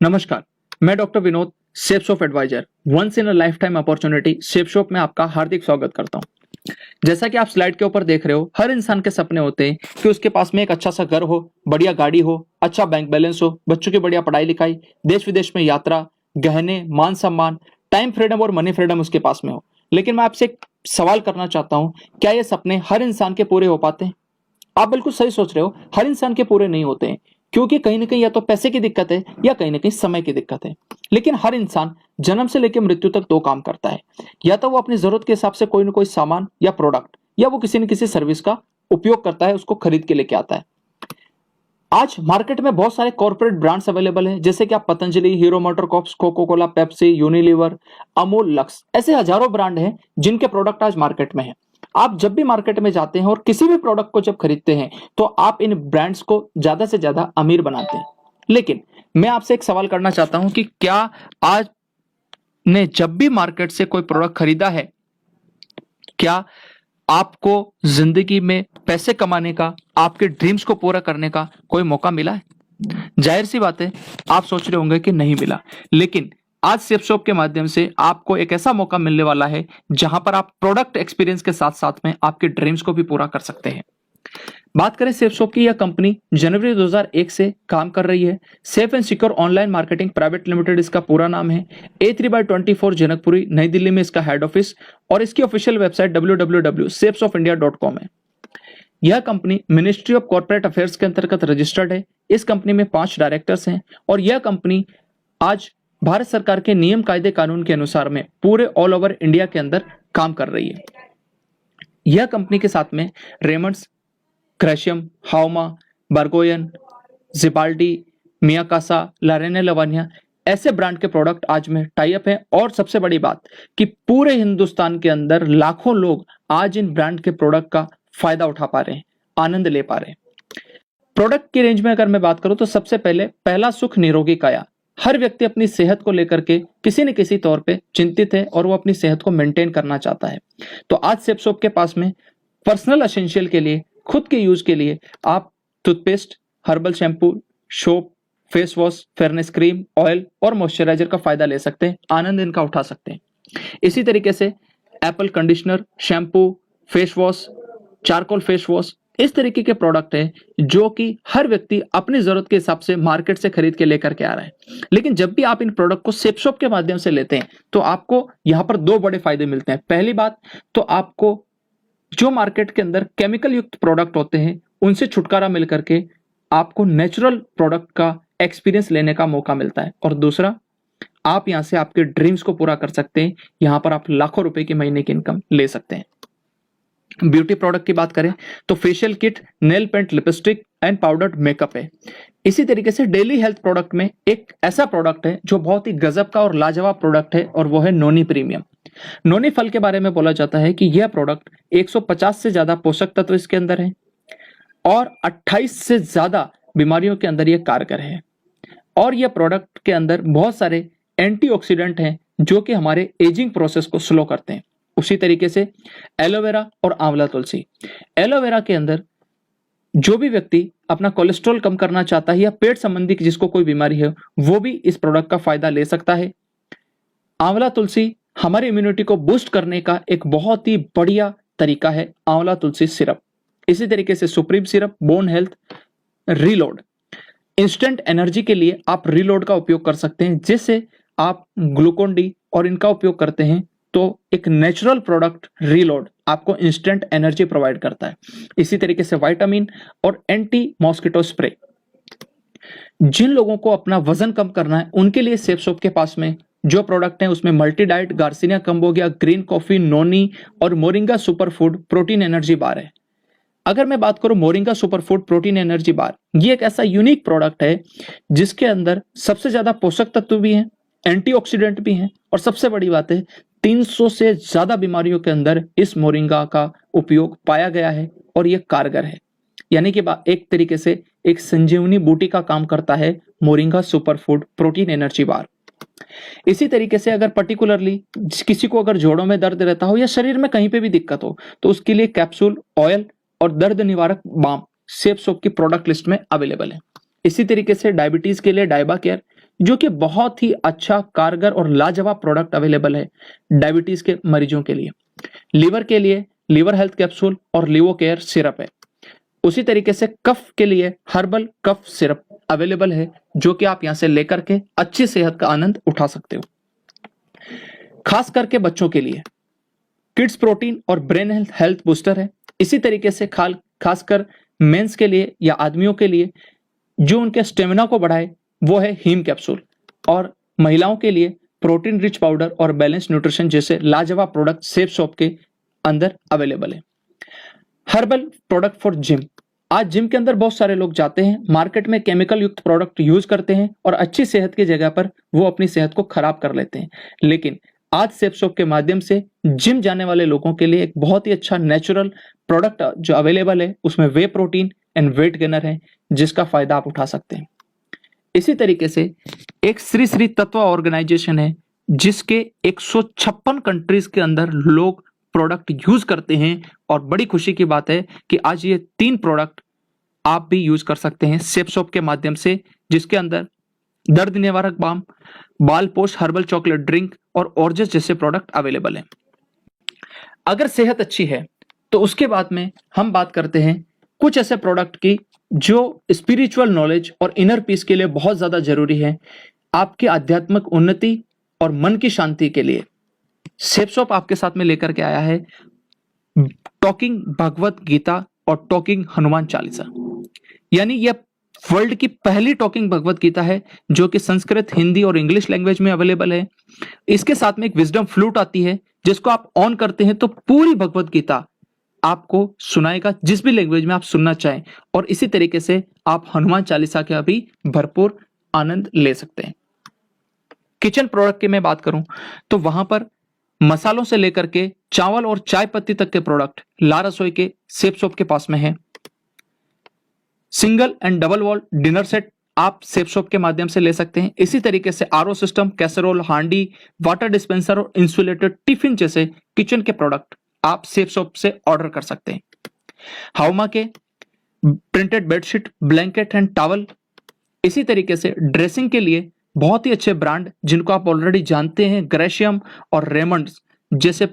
नमस्कार, मैं doctor Vinod, safe shop adviser, once in a lifetime opportunity safe shop में आपका हार्दिक स्वागत करता हूं। जैसा कि आप स्लाइड के ऊपर देख रहे हो, हर इंसान के सपने होते हैं कि उसके पास में एक अच्छा सा घर हो, बढ़िया गाड़ी हो, अच्छा बैंक बैलेंस हो, बच्चों की बढ़िया पढ़ाई लिखाई, देश विदेश में यात्रा, गहने, मान सम्मान, टाइम फ्रीडम और मनी फ्रीडम उसके पास में हो। लेकिन मैं आपसे एक सवाल करना चाहता हूं, क्या ये सपने हर इंसान के पूरे हो पाते हैं? आप बिल्कुल सही सोच रहे हो, हर इंसान के पूरे नहीं होते हैं, क्योंकि कहीं ना कहीं या तो पैसे की दिक्कत है या कहीं ना कहीं समय की दिक्कत है। लेकिन हर इंसान जन्म से लेकर मृत्यु तक दो काम करता है, या तो वो अपनी जरूरत के हिसाब से कोई ना कोई सामान या प्रोडक्ट, या वो किसी न किसी सर्विस का उपयोग करता है, उसको खरीद के लेके आता है। आज मार्केट में बहुत सारे कॉर्पोरेट ब्रांड्स अवेलेबल हैं, जैसे कि आप Patanjali, Hero MotoCorps, Coca Cola, Pepsi, Unilever, Amul, Lux, ऐसे हजारों ब्रांड हैं जिनके प्रोडक्ट आज मार्केट में हैं। आप जब भी मार्केट में जाते हैं और किसी भी प्रोडक्ट को जब खरीदते हैं तो आप इन ब्रांड्स को ज्यादा से ज्यादा अमीर बनाते हैं। लेकिन मैं आपसे एक सवाल करना चाहता हूं कि क्या आज ने जब भी मार्केट से कोई प्रोडक्ट खरीदा है, क्या आपको जिंदगी में पैसे कमाने का, आपके ड्रीम्स को पूरा करने का कोई मौका मिला है? जाहिर सी बात है, आप सोच रहे होंगे कि नहीं मिला। लेकिन आज सेफ शॉप के माध्यम से आपको एक ऐसा मौका मिलने वाला है जहां पर आप प्रोडक्ट एक्सपीरियंस के साथ साथ में आपके ड्रीम्स को भी पूरा कर सकते हैं। बात करें सेफ शॉप की, यह कंपनी जनवरी 2001 से काम कर रही है। Safe and secure online marketing private limited इसका पूरा नाम है। A3/24 जनकपुरी, नई दिल्ली में इसका हेड ऑफिस, और इसकी ऑफिशियल वेबसाइट www.safesoffindia.com है। यह company ministry of corporate affairs के अंतर्गत रजिस्टर्ड है। इस कंपनी में 5 डायरेक्टर्स हैं और यह कंपनी आज भारत सरकार के नियम कायदे कानून के अनुसार में पूरे ऑल ओवर इंडिया के अंदर काम कर रही है। यह कंपनी के साथ में रेमंड्स, क्रैशियम, हाउमा, बार्गोयन, जिपाल्डी, मियाकासा, लारेने लवानिया, ऐसे ब्रांड के प्रोडक्ट आज में टाई अप है। और सबसे बड़ी बात कि पूरे हिंदुस्तान के अंदर लाखों लोग आज इन ब्रांड के प्रोडक्ट का फायदा उठा पा रहे हैं, आनंद ले पा रहे हैं। प्रोडक्ट की रेंज में अगर मैं बात करूं तो सबसे पहले पहला सुख निरोगी काया। हर व्यक्ति अपनी सेहत को लेकर के किसी न किसी तौर पे चिंतित है और वो अपनी सेहत को मेंटेन करना चाहता है। तो आज सेफ शॉप के पास में पर्सनल एसेंशियल के लिए, खुद के यूज के लिए आप toothpaste, herbal shampoo, soap, face wash, fairness cream, oil और मॉइस्चराइजर का फायदा ले सकते हैं, आनंद इनका उठा सकते हैं। इसी तरीके से Apple conditioner, shampoo, face wash, charcoal face wash, इस तरीके के प्रोडक्ट है जो कि हर व्यक्ति अपनी जरूरत के हिसाब से मार्केट से खरीद के लेकर के आ रहा है। लेकिन जब भी आप इन प्रोडक्ट को सेफ शॉप के माध्यम से लेते हैं तो आपको यहां पर 2 बड़े फायदे मिलते हैं। पहली बात तो आपको जो मार्केट के अंदर केमिकल युक्त प्रोडक्ट होते हैं उनसे छुटकारा मिल करके आपको नेचुरल प्रोडक्ट का एक्सपीरियंस लेने का मौका मिलता है। और दूसरा, आप यहां से आपके ड्रीम्स को पूरा कर सकते हैं। यहां पर आप लाखों रुपए की महीने की इनकम ले सकते हैं। ब्यूटी प्रोडक्ट की बात करें तो facial kit, nail paint, lipstick and powdered makeup है। इसी तरीके से डेली हेल्थ प्रोडक्ट में एक ऐसा प्रोडक्ट है जो बहुत ही गजब का और लाजवाब प्रोडक्ट है, और वो है नोनी प्रीमियम। नोनी फल के बारे में बोला जाता है कि यह प्रोडक्ट 150 से ज्यादा पोषक तत्व इसके अंदर है और 28 से ज्यादा बीमारियों के अंदर यह कारगर है। और यह प्रोडक्ट के अंदर बहुत सारे एंटीऑक्सीडेंट हैं जो कि हमारे एजिंग प्रोसेस को स्लो करते हैं। उसी तरीके से एलोवेरा और आंवला तुलसी। एलोवेरा के अंदर जो भी व्यक्ति अपना कोलेस्ट्रॉल कम करना चाहता है या पेट संबंधी जिसको कोई बीमारी है, वो भी इस प्रोडक्ट का फायदा ले सकता है। आंवला तुलसी हमारी इम्यूनिटी को बूस्ट करने का एक बहुत ही बढ़िया तरीका है, आंवला तुलसी सिरप। इसी तरीके से supreme syrup, bone health, reload, instant energy के लिए आप रीलोड का उपयोग कर सकते हैं, जिससे आप ग्लूकोन डी और इनका उपयोग करते हैं तो एक नेचुरल प्रोडक्ट रीलोड आपको इंस्टेंट एनर्जी प्रोवाइड करता है। इसी तरीके से विटामिन और एंटी मॉस्किटो स्प्रे। जिन लोगों को अपना वजन कम करना है उनके लिए सेफ शॉप के पास में जो प्रोडक्ट है उसमें multi diet, Garcinia cambogia, green coffee, noni और moringa super food protein energy bar है। अगर मैं बात करूं moringa super food protein energy bar, ये एक ऐसा यूनिक प्रोडक्ट है जिसके अंदर सबसे ज्यादा पोषक तत्व भी हैं, एंटीऑक्सीडेंट भी हैं, और सबसे बड़ी बात है 300 से ज्यादा बीमारियों के अंदर इस मोरिंगा का उपयोग पाया गया है और ये कारगर है। यानी कि एक तरीके से एक संजीवनी बूटी का काम करता है moringa super food protein energy बार। इसी तरीके से अगर पर्टिकुलरली किसी को अगर जोड़ों में दर्द रहता हो या शरीर में कहीं पे भी दिक्कत हो तो उसके लिए कैप्सूल, ऑयल और दर्द निवारक बाम सेफ शॉप की प्रोडक्ट लिस्ट में अवेलेबल है। इसी तरीके से डायबिटीज के लिए डायबा केयर, जो कि बहुत ही अच्छा, कारगर और लाजवाब प्रोडक्ट अवेलेबल है डायबिटीज के मरीजों के लिए। लीवर के लिए लीवर हेल्थ कैप्सूल और लिवो केयर सिरप है। उसी तरीके से कफ के लिए हर्बल कफ सिरप अवेलेबल है, जो कि आप यहां से लेकर के अच्छी सेहत का आनंद उठा सकते हो। खास करके बच्चों के लिए किड्स प्रोटीन और ब्रेन हेल्थ बूस्टर है। इसी तरीके से खासकर मेंस के लिए या आदमियों के लिए जो उनके स्टेमिना को बढ़ाए वो है हीम कैप्सूल। और महिलाओं के लिए प्रोटीन रिच पाउडर और बैलेंस न्यूट्रिशन जैसे लाजवाब प्रोडक्ट सेफ शॉप के अंदर अवेलेबल है। Herbal product for gym. आज जिम के अंदर बहुत सारे लोग जाते हैं, मार्केट में केमिकल युक्त प्रोडक्ट यूज करते हैं और अच्छी सेहत की जगह पर वो अपनी सेहत को खराब कर लेते हैं। लेकिन आज सेफ शॉप के माध्यम से जिम जाने वाले लोगों के लिए एक बहुत ही अच्छा नेचुरल प्रोडक्ट जो अवेलेबल है, उसमें वे प्रोटीन एंड वेट गेनर है, जिसका फायदा आप उठा सकते हैं। इसी तरीके से एक श्री श्री तत्व ऑर्गेनाइजेशन है, जिसके 156 कंट्रीज के अंदर लोग प्रोडक्ट यूज करते हैं। और बड़ी खुशी की बात है कि आज ये 3 प्रोडक्ट आप भी यूज कर सकते हैं सेफ शॉप के माध्यम से, जिसके अंदर दर्द निवारक बाम, बाल पोष हर्बल चॉकलेट ड्रिंक और ऑर्जस जैसे प्रोडक्ट अवेलेबल हैं। अगर सेहत अच्छी है तो उसके बाद में हम बात करते हैं कुछ ऐसे प्रोडक्ट की जो स्पिरिचुअल नॉलेज और इनर पीस के लिए बहुत ज्यादा जरूरी है, आपकी आध्यात्मिक उन्नति और मन की शांति के लिए। सेफ शॉप आपके साथ में लेकर के आया है टॉकिंग भगवत गीता और टॉकिंग हनुमान चालीसा। यानी यह वर्ल्ड की पहली टॉकिंग भगवत गीता है जो कि संस्कृत, हिंदी और इंग्लिश लैंग्वेज में अवेलेबल है। इसके साथ में एक विजडम फ्लूट आती है, जिसको आप ऑन करते हैं तो पूरी भगवत गीता आपको सुनाएगा जिस भी लैंग्वेज में आप सुनना चाहें। और इसी तरीके से आप हनुमान चालीसा का भी भरपूर आनंद ले सकते हैं। किचन प्रोडक्ट की मैं बात करूं तो वहां पर मसालों से लेकर के चावल और चाय पत्ती तक के प्रोडक्ट ला रसोई के सेफ शॉप के पास में है। Single and double wall dinner set आप सेफ शॉप के माध्यम से ले सकते हैं। इसी तरीके से आरओ सिस्टम, कैसरोल, हांडी, वाटर डिस्पेंसर और इंसुलेटेड टिफिन जैसे किचन के प्रोडक्ट आप सेफ शॉप से ऑर्डर कर सकते हैं। हाउमा के printed bedsheet, blanket and towel. इसी तरीके से ड्रेसिंग के लिए बहुत ही अच्छे ब्रांड जिनको आप ऑलरेडी जानते हैं, ग्रेशियम और रेमंड्स जैसे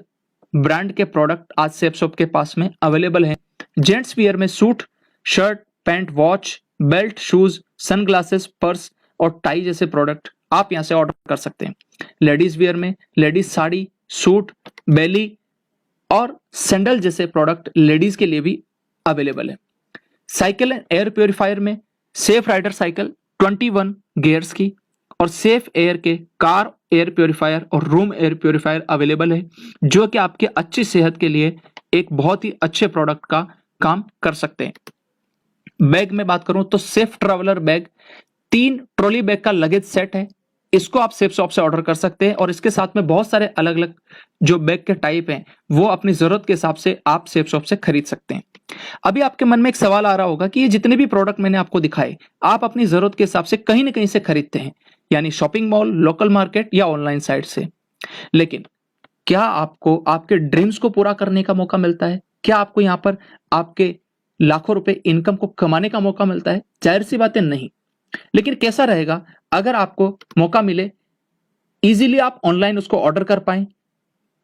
ब्रांड के प्रोडक्ट आज सेफ शॉप के पास में अवेलेबल हैं। जेंट्स वियर में suit, shirt, pant, watch, belt, shoes, sunglasses, purse और टाई जैसे प्रोडक्ट आप यहां से ऑर्डर कर सकते हैं। लेडीज वियर में लेडीज साड़ी, सूट, बेली और सैंडल जैसे प्रोडक्ट लेडीज के लिए भी अवेलेबल है। साइकिल एंड एयर प्योरीफायर में सेफ राइडर साइकिल 21 गियर्स की और सेफ एयर के कार एयर प्योरीफायर और रूम एयर प्योरीफायर अवेलेबल है, जो कि आपके अच्छी सेहत के लिए एक बहुत ही अच्छे प्रोडक्ट का काम कर सकते हैं। बैग में बात करूं तो safe traveller bag 3 trolley bag का लगेज सेट है। इसको आप सेफ शॉप से ऑर्डर कर सकते हैं और इसके साथ में बहुत सारे अलग अलग जो बैग के टाइप हैं वो अपनी जरूरत के हिसाब से आप सेफ शॉप से खरीद सकते हैं। अभी आपके मन में एक सवाल आ रहा होगा कि ये जितने भी प्रोडक्ट मैंने आपको दिखाए आप अपनी जरूरत के हिसाब से कहीं ना कहीं से खरीदते हैं, यानी शॉपिंग मॉल, लोकल मार्केट या ऑनलाइन साइट से। लेकिन क्या आपको आपके ड्रीम्स को पूरा करने का मौका मिलता है? क्या आपको यहाँ पर आपके लाखों रुपए इनकम को कमाने का मौका मिलता है? जाहिर सी बात है नहीं। लेकिन कैसा रहेगा अगर आपको मौका मिले, इजीली आप ऑनलाइन उसको ऑर्डर कर पाए,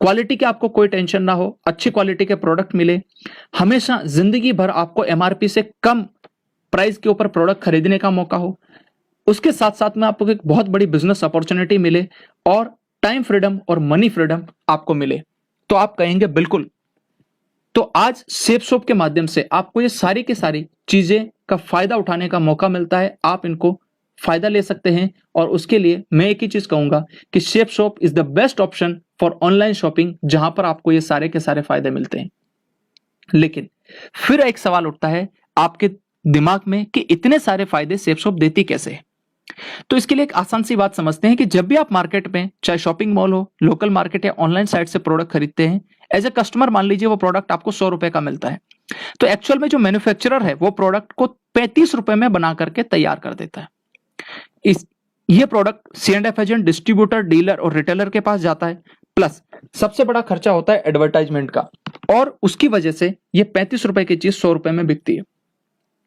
क्वालिटी के आपको कोई टेंशन ना हो, अच्छी क्वालिटी के प्रोडक्ट मिले, हमेशा जिंदगी भर आपको एमआरपी से कम प्राइस के ऊपर प्रोडक्ट खरीदने का मौका हो, उसके साथ साथ में आपको एक बहुत बड़ी बिजनेस अपॉर्चुनिटी मिले और टाइम फ्रीडम और मनी फ्रीडम आपको मिले, तो आप कहेंगे बिल्कुल। तो आज सेफ शॉप के माध्यम से आपको ये सारी की सारी चीजें का फायदा उठाने का मौका मिलता है। आप इनको फायदा ले सकते हैं और उसके लिए मैं एक ही चीज कहूंगा कि safe shop is the best option for online shopping, जहां पर आपको ये सारे के सारे फायदे मिलते हैं। लेकिन फिर एक सवाल उठता है आपके दिमाग में कि इतने सारे फायदे सेफ शॉप देती कैसे है? तो इसके लिए एक आसान सी बात समझते हैं कि जब भी आप मार्केट में, चाहे शॉपिंग मॉल हो, लोकल मार्केट या ऑनलाइन साइट से प्रोडक्ट खरीदते हैं, एज ए कस्टमर मान लीजिए वो प्रोडक्ट आपको 100 रुपए का मिलता है, तो एक्चुअल में जो मैन्युफैक्चरर है वो प्रोडक्ट को 35 रुपए में बना करके तैयार कर देता है। ये product C&F agent, distributor, dealer और रिटेलर के पास जाता है, प्लस सबसे बड़ा खर्चा होता है एडवर्टाइजमेंट का, और उसकी वजह से ये 35 रुपए की चीज 100 रुपए में बिकती है।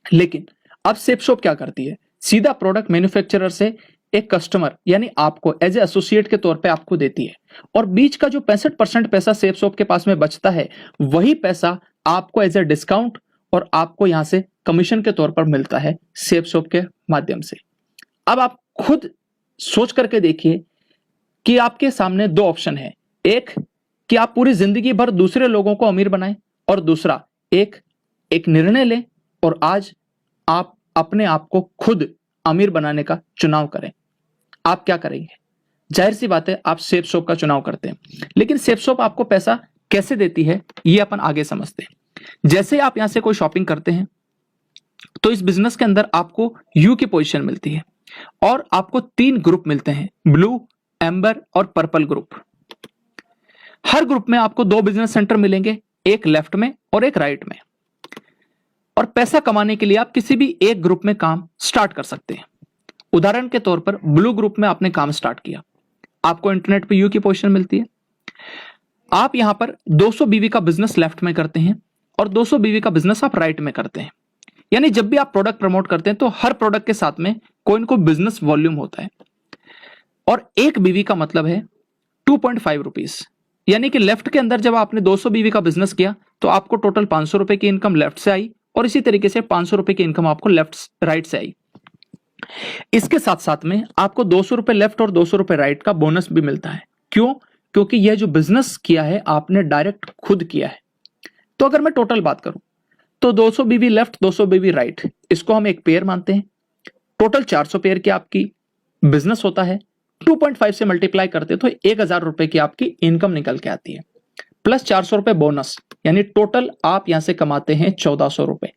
लेकिन अब सेफ शॉप क्या करती है? सीधा प्रोडक्ट मैन्युफैक्चरर से एक कस्टमर यानी आपको एज ए एसोसिएट के तौर पे आपको देती है, और बीच का जो 65% पैसा सेफ शॉप के पास में बचता है, वही पैसा आपको एज ए डिस्काउंट और आपको यहां से कमीशन के तौर पर मिलता है सेफ शॉप के माध्यम से। अब आप खुद सोच करके देखिए कि आपके सामने दो ऑप्शन है, एक कि आप पूरी जिंदगी भर दूसरे लोगों को अमीर बनाएं, और दूसरा एक निर्णय लें और आज आप अपने आप को खुद अमीर बनाने का चुनाव करें। आप क्या करेंगे? जाहिर सी बात है आप सेफ शॉप का चुनाव करते हैं, लेकिन सेफ शॉप आपको पैसा कैसे देती है ये अपन आगे समझते हैं। जैसे आप यहां से कोई शॉपिंग करते हैं तो इस बिजनेस के अंदर आपको यू की पोजीशन मिलती है, और आपको 3 ग्रुप मिलते हैं, ब्लू, एम्बर और पर्पल ग्रुप। हर ग्रुप में आपको 2 बिजनेस सेंटर मिलेंगे, एक लेफ्ट में और एक राइट में। और पैसा कमाने के लिए आप किसी भी एक ग्रुप में काम स्टार्ट कर सकते हैं। उदाहरण के तौर पर ब्लू ग्रुप में आपने काम स्टार्ट किया, आपको इंटरनेट पे यू की पोजीशन मिलती है। आप यहां पर 200 बीवी का बिजनेस लेफ्ट में करते हैं और 200 बीवी का बिजनेस आप राइट में करते हैं। यानी जब भी आप प्रोडक्ट प्रमोट करते हैं तो हर प्रोडक्ट के साथ में कोई ना कोई बिजनेस वॉल्यूम होता है, और एक बीवी का मतलब है 2.5 रुपीज। यानी कि लेफ्ट के अंदर जब आपने 200 बीवी का बिजनेस किया तो आपको टोटल 500 रुपए की इनकम लेफ्ट से आई, और इसी तरीके से 500 रुपए की इनकम आपको राइट से आई। इसके साथ साथ में आपको 200 रुपए लेफ्ट और 200 रुपए राइट का बोनस भी मिलता है। क्यों? क्योंकि यह जो बिजनेस किया है आपने डायरेक्ट खुद किया है। तो अगर मैं टोटल बात करूं तो 200 बीवी लेफ्ट 200 बीवी राइट, इसको हम एक पेयर मानते हैं। टोटल 400 पेयर की आपकी बिजनेस होता है, 2.5 से मल्टीप्लाई करते तो 1000 रुपए की आपकी इनकम निकल के आती है, प्लस 400 रुपए बोनस, यानी टोटल आप यहां से कमाते हैं 1400 रुपए।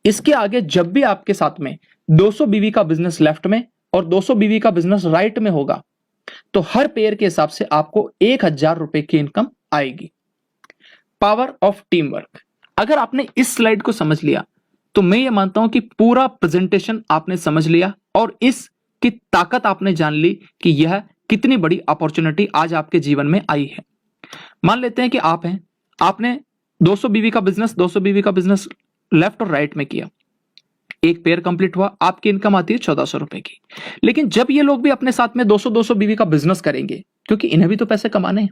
इसके आगे जब भी आपके साथ में 200 बीवी का बिजनेस लेफ्ट में और 200 बीवी का बिजनेस राइट में होगा तो हर पेयर के हिसाब से आपको 1000 रुपए की इनकम आएगी। Power of team work. अगर आपने इस स्लाइड को समझ लिया तो मैं ये मानता हूं कि पूरा प्रेजेंटेशन आपने समझ लिया और इसकी ताकत आपने जान ली कि यह कितनी बड़ी अपॉर्चुनिटी आज आपके जीवन में आई है। मान लेते हैं कि आप हैं, आपने 200 बीवी का बिजनेस लेफ्ट और राइट में किया, एक पेयर कंप्लीट हुआ, आपकी इनकम आती है 1400 रुपए की। लेकिन जब ये लोग भी अपने साथ में 200 बीवी का बिजनेस करेंगे, क्योंकि इन्हें भी तो पैसे कमाने हैं,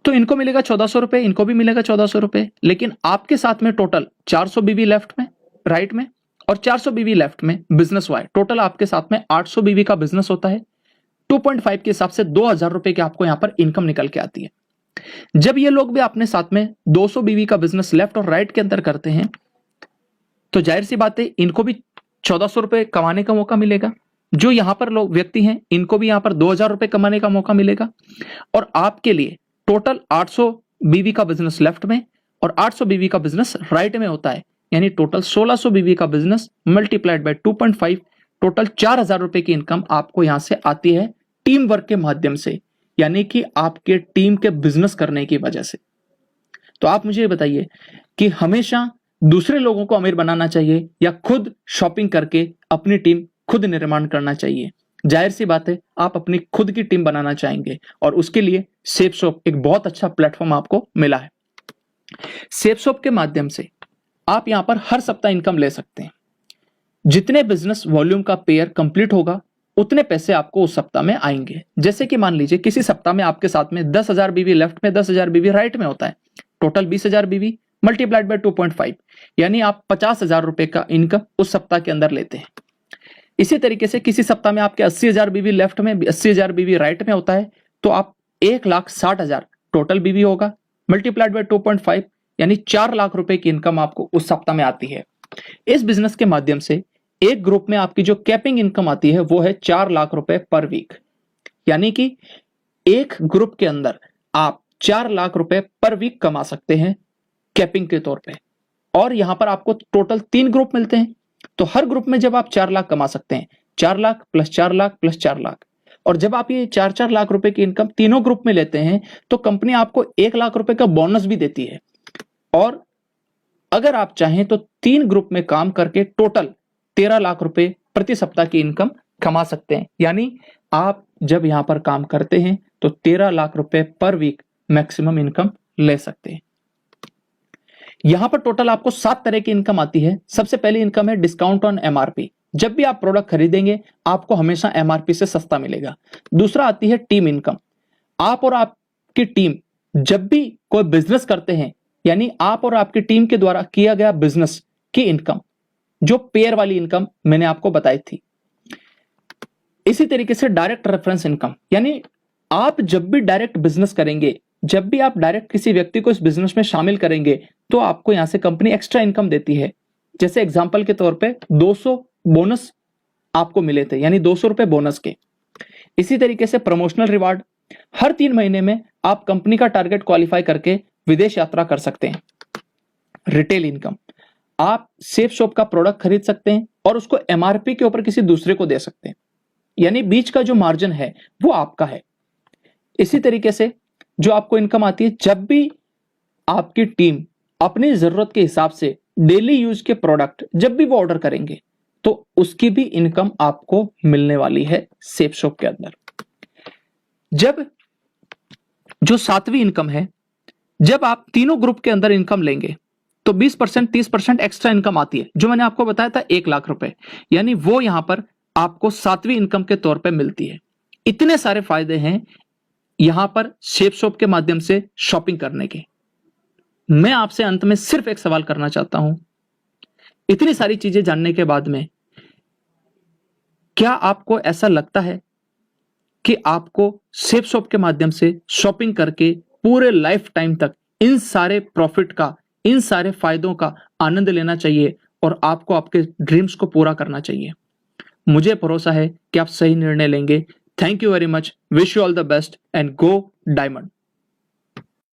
तो इनको मिलेगा 1400 रुपए, इनको भी मिलेगा 1400 रुपए। लेकिन आपके साथ में टोटल 400 बीवी लेफ्ट में राइट में और 400 बीवी लेफ्ट में बिजनेस हुआ है, टोटल आपके साथ में 800 बीवी का बिजनेस होता है। 2.5 के हिसाब से 2000 रुपए की आपको यहां पर इनकम निकल के आती है। जब ये लोग भी अपने साथ में 200 बीवी का बिजनेस लेफ्ट और राइट के अंदर करते हैं तो जाहिर सी बात है इनको भी 1400 रुपए कमाने का मौका मिलेगा। जो यहां पर लोग व्यक्ति हैं इनको भी यहां पर 2000 रुपए कमाने का मौका मिलेगा, और आपके लिए टोटल 800 बीवी का बिजनेस लेफ्ट में और 800 बीवी का बिजनेस राइट में होता है, यानी टोटल 1600 बीवी का बिजनेस मल्टीप्लाइड बाय 2.5, टोटल 4000 रुपए की इनकम आपको यहां से आती है टीम वर्क के माध्यम से, यानी कि आपके टीम के बिजनेस करने की वजह से। तो आप मुझे बताइए कि हमेशा दूसरे लोगों को अमीर बनाना चाहिए या खुद शॉपिंग करके अपनी टीम खुद निर्माण करना चाहिए? जाहिर सी बात है आप अपनी खुद की टीम बनाना चाहेंगे, और उसके लिए सेफ शॉप एक बहुत अच्छा प्लेटफॉर्म आपको मिला है। सेफ शॉप के माध्यम से आप यहां पर हर सप्ताह इनकम ले सकते हैं। जितने बिजनेस वॉल्यूम का पेयर कंप्लीट होगा उतने पैसे आपको उस सप्ताह में आएंगे। जैसे कि मान लीजिए किसी सप्ताह में आपके साथ में 10,000 बीवी लेफ्ट में 10,000 बीवी राइट में होता है, टोटल 20,000 बीवी मल्टीप्लाइड बाय 2.5, यानी आप 50,000 रुपए का इनकम उस सप्ताह के अंदर लेते हैं। इसी तरीके से किसी सप्ताह में आपके 80,000 बीवी लेफ्ट में 80,000 बीवी राइट में होता है तो आप 1,60,000 टोटल बीवी होगा मल्टीप्लाइड बाय 2.5, यानी 4 लाख रुपए की इनकम आपको उस सप्ताह में आती है। इस बिजनेस के माध्यम से एक ग्रुप में आपकी जो कैपिंग इनकम आती है वो है 4 लाख रुपए पर वीक, यानी कि एक ग्रुप के अंदर आप 4 लाख रुपए पर वीक कमा सकते हैं कैपिंग के तौर पे। और यहां पर आपको टोटल 3 ग्रुप मिलते हैं, तो हर ग्रुप में जब आप 4 लाख कमा सकते हैं, 4 लाख प्लस 4 लाख प्लस 4 लाख, और जब आप ये 4-4 लाख रुपए की इनकम तीनों ग्रुप में लेते हैं तो कंपनी आपको 1 लाख रुपए का बोनस भी देती है। और अगर आप चाहें तो 3 ग्रुप में काम करके टोटल 13 लाख रुपए प्रति सप्ताह की इनकम कमा सकते हैं। यानी आप जब यहां पर काम करते हैं तो 13 लाख रुपए पर वीक मैक्सिमम इनकम ले सकते हैं। यहां पर टोटल आपको 7 तरह की इनकम आती है। सबसे पहली इनकम है डिस्काउंट ऑन एमआरपी, जब भी आप प्रोडक्ट खरीदेंगे आपको हमेशा एमआरपी से सस्ता मिलेगा। दूसरा आती है टीम इनकम। आप और आपकी टीम जब भी कोई बिजनेस करते हैं, यानी आप और आपकी टीम के द्वारा किया गया बिजनेस की इनकम, जो पेयर वाली इनकम मैंने आपको बताई थी। इसी तरीके से डायरेक्ट रेफरेंस इनकम, यानी आप जब भी डायरेक्ट बिजनेस करेंगे, जब भी आप डायरेक्ट किसी व्यक्ति को इस बिजनेस में शामिल करेंगे, तो आपको यहां से कंपनी एक्स्ट्रा इनकम देती है। जैसे एग्जांपल के तौर पे 200 बोनस आपको मिले थे, यानी 200 रुपए बोनस के। इसी तरीके से प्रमोशनल रिवार्ड, हर 3 महीने में आप कंपनी का टारगेट क्वालिफाई करके विदेश यात्रा कर सकते हैं। रिटेल इनकम, आप सेफ शॉप का प्रोडक्ट खरीद सकते हैं और उसको एमआरपी के ऊपर किसी दूसरे को दे सकते हैं, यानी बीच का जो मार्जिन है वो आपका है। इसी तरीके से जो आपको इनकम आती है, जब भी आपकी टीम अपनी जरूरत के हिसाब से डेली यूज के प्रोडक्ट जब भी वो ऑर्डर करेंगे, तो उसकी भी इनकम आपको मिलने वाली है सेफ शॉप के अंदर। जब जो 7वीं इनकम है, जब आप तीनों ग्रुप के अंदर इनकम लेंगे तो 20% 30% एक्स्ट्रा इनकम आती है, जो मैंने आपको बताया था 1 लाख रुपए, यानी वो यहां पर आपको 7वीं इनकम के तौर पे मिलती है। इतने सारे फायदे हैं यहां पर सेफ शॉप के माध्यम से शॉपिंग करने के। मैं आपसे अंत में सिर्फ एक सवाल करना चाहता हूं, इतनी सारी चीजें जानने के बाद में क्या आपको ऐसा लगता है कि आपको सेफ शॉप के माध्यम से शॉपिंग करके पूरे लाइफ टाइम तक इन सारे प्रॉफिट का, इन सारे फायदों का आनंद लेना चाहिए और आपको आपके ड्रीम्स को पूरा करना चाहिए? मुझे भरोसा है कि आप सही निर्णय लेंगे। Thank you very much, wish you all the best and go diamond.